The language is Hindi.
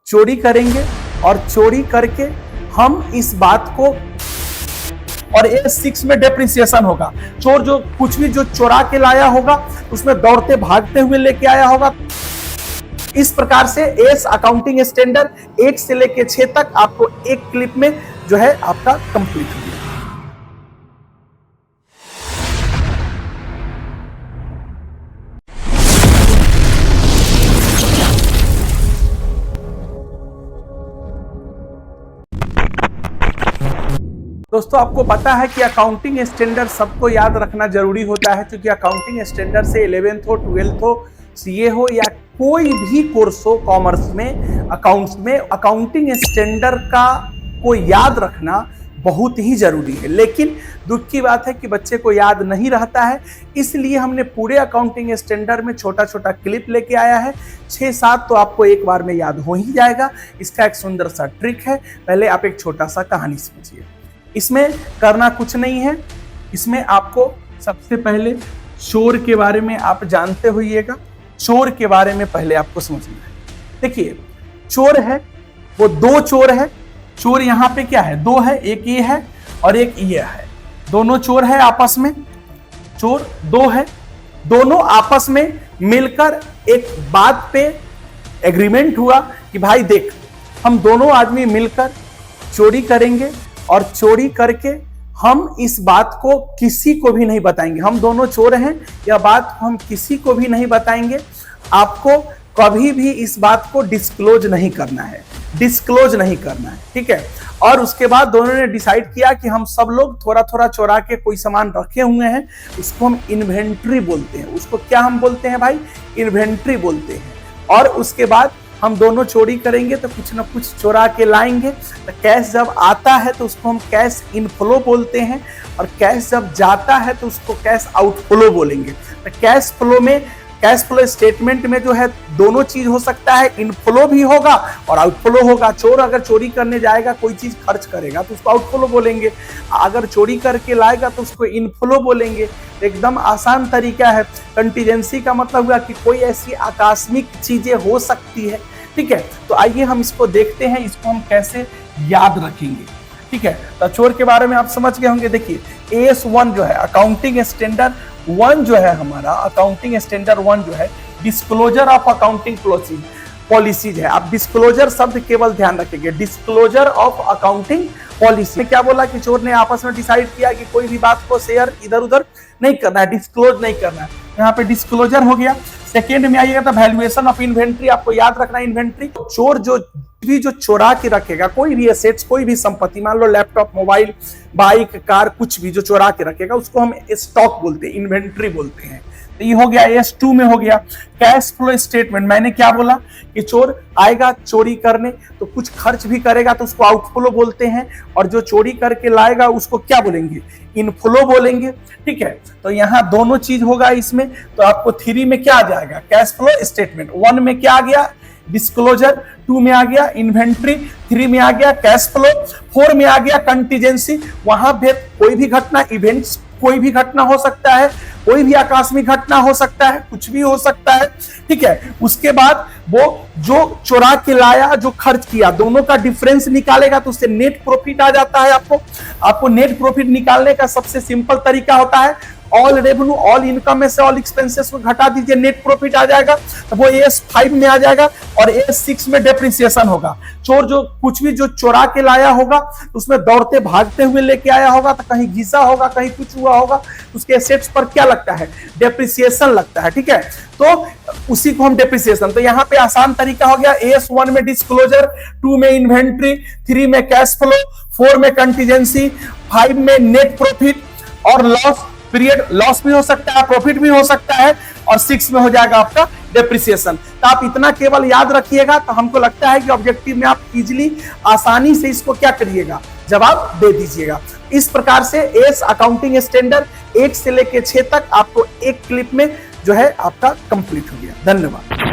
चोरी करेंगे और चोरी करके हम इस बात को, और A6 में डेप्रिसिएशन होगा। चोर जो कुछ भी जो चोरा के लाया होगा उसमें दौड़ते भागते हुए लेके आया होगा। इस प्रकार से एस अकाउंटिंग स्टैंडर्ड 1 से लेके 6 तक आपको एक क्लिप में जो है आपका कंप्लीट हो गया। दोस्तों आपको पता है कि अकाउंटिंग स्टैंडर्ड सबको याद रखना जरूरी होता है, क्योंकि अकाउंटिंग स्टैंडर्ड से 11th हो 12th हो सीए हो या कोई भी कोर्स हो कॉमर्स में अकाउंट्स में, अकाउंटिंग स्टैंडर्ड का को याद रखना बहुत ही जरूरी है। लेकिन दुख की बात है कि बच्चे को याद नहीं रहता है, इसलिए हमने पूरे अकाउंटिंग स्टैंडर्ड में छोटा छोटा क्लिप लेके आया है। 6-7 तो आपको एक बार में याद हो ही जाएगा। इसका एक सुंदर सा ट्रिक है। पहले आप एक छोटा सा कहानी समझिए। इसमें करना कुछ नहीं है। इसमें आपको सबसे पहले चोर के बारे में आप जानते होइएगा। चोर के बारे में पहले आपको समझना है। देखिए चोर है, वो 2 चोर है। चोर यहाँ पे क्या है, 2 है, एक ये है और एक ये है। दोनों चोर है आपस में, चोर 2 है। दोनों आपस में मिलकर एक बात पे एग्रीमेंट हुआ कि भाई देख, हम दोनों आदमी मिलकर चोरी करेंगे और चोरी करके हम इस बात को किसी को भी नहीं बताएंगे। हम दोनों चोर हैं, यह बात हम किसी को भी नहीं बताएंगे। आपको कभी भी इस बात को डिस्क्लोज नहीं करना है, डिस्क्लोज नहीं करना है, ठीक है। और उसके बाद दोनों ने डिसाइड किया कि हम सब लोग थोड़ा थोड़ा चोरा के कोई सामान रखे हुए हैं, उसको हम इन्वेंट्री बोलते हैं। उसको क्या हम बोलते हैं भाई, इन्वेंट्री बोलते हैं। और उसके बाद हम दोनों चोरी करेंगे तो कुछ ना कुछ चोरा के लाएंगे। तो कैश जब आता है तो उसको हम कैश इनफ्लो बोलते हैं, और कैश जब जाता है तो उसको कैश आउटफ्लो बोलेंगे। तो कैश फ्लो में, कैश फ्लो स्टेटमेंट में जो है दोनों चीज हो सकता है, इनफ्लो भी होगा और आउटफ्लो होगा। चोर अगर चोरी करने जाएगा, कोई चीज खर्च करेगा तो उसको आउटफ्लो बोलेंगे, अगर चोरी करके लाएगा तो उसको इनफ्लो बोलेंगे। एकदम आसान तरीका है। कंटीजेंसी का मतलब हुआ कि कोई ऐसी आकस्मिक चीजें हो सकती है, ठीक है। तो आइए हम इसको देखते हैं, इसको हम कैसे याद रखेंगे, ठीक है। तो चोर के बारे में आप समझ गए होंगे। देखिए AS1 जो है अकाउंटिंग स्टैंडर्ड 1 जो है हमारा, अकाउंटिंग स्टैंडर्ड 1 जो है डिस्क्लोजर ऑफ अकाउंटिंग पॉलिसीज है। आप डिस्क्लोजर शब्द केवल ध्यान रखेंगे, डिस्क्लोजर ऑफ अकाउंटिंग पॉलिसी। क्या बोला कि चोर ने आपस में डिसाइड किया कि कोई भी बात को शेयर इधर उधर नहीं करना है, डिस्क्लोज नहीं करना है। यहाँ पे डिस्क्लोजर हो गया। सेकेंड में आइएगा तो वैल्यूएशन ऑफ इन्वेंट्री। आपको याद रखना है इन्वेंट्री। चोर जो चोरा के रखेगा, कोई भी एसेट्स, कोई भी संपत्ति, मान लो लैपटॉप, मोबाइल, बाइक, कार, कुछ भी जो चोरा के रखेगा उसको हम स्टॉक बोलते हैं, इन्वेंट्री बोलते हैं। तो ये हो गया। AS2 में हो गया कैश फ्लो स्टेटमेंट। मैंने क्या बोला कि चोर आएगा चोरी करने तो कुछ खर्च भी करेगा तो उसको आउटफ्लो बोलते हैं, और जो चोरी करके लाएगा उसको क्या बोलेंगे, इनफ्लो बोलेंगे, ठीक है। तो यहाँ दोनों चीज होगा इसमें। तो आपको 3 में क्या आ जाएगा, कैश फ्लो स्टेटमेंट। 1 में क्या आ गया, डिस्क्लोजर। 2 में आ गया इन्वेंट्री। 3 में आ गया कैश फ्लो। 4 में आ गया कंटीजेंसी। वहां पे कोई भी घटना, इवेंट्स, कोई भी घटना हो सकता है, कोई भी आकस्मिक घटना हो सकता है, कुछ भी हो सकता है, ठीक है। उसके बाद वो जो चोरा के लाया, जो खर्च किया, दोनों का डिफरेंस निकालेगा तो उससे नेट प्रॉफिट आ जाता है। आपको नेट प्रॉफिट निकालने का सबसे सिंपल तरीका होता है ऑल रेवेन्यू, ऑल इनकम में से ऑल एक्सपेंसेस को घटा दीजिए, नेट प्रॉफिट आ जाएगा। तो वो AS5 में आ जाएगा। और AS6 में डेप्रिसिएशन होगा। चोर जो कुछ भी जो चोरा के लाया होगा उसमें दौड़ते भागते हुए लेके आया होगा, तो कहीं घिसा होगा, कहीं कुछ हुआ होगा, उसके एसेट्स पर क्या लगता है, डेप्रिसिएशन लगता है, ठीक है। तो उसी को हम डेप्रिसिएशन। तो यहाँ पे आसान तरीका हो गया। AS1 में डिस्क्लोजर, 2 में इन्वेंट्री, 3 में कैश फ्लो, 4 में कंटीजेंसी, 5 में नेट प्रॉफिट और लॉस पीरियड। लॉस भी हो सकता है, प्रॉफिट भी हो सकता है, और 6 में हो जाएगा आपका डेप्रिसिएशन। तो आप इतना केवल याद रखिएगा, तो हमको लगता है कि ऑब्जेक्टिव में आप इजीली, आसानी से इसको क्या करिएगा, जवाब दे दीजिएगा। इस प्रकार से एस अकाउंटिंग स्टैंडर्ड 1 से लेकर 6 तक आपको एक क्लिप में जो है आपका कंप्लीट हो गया। धन्यवाद।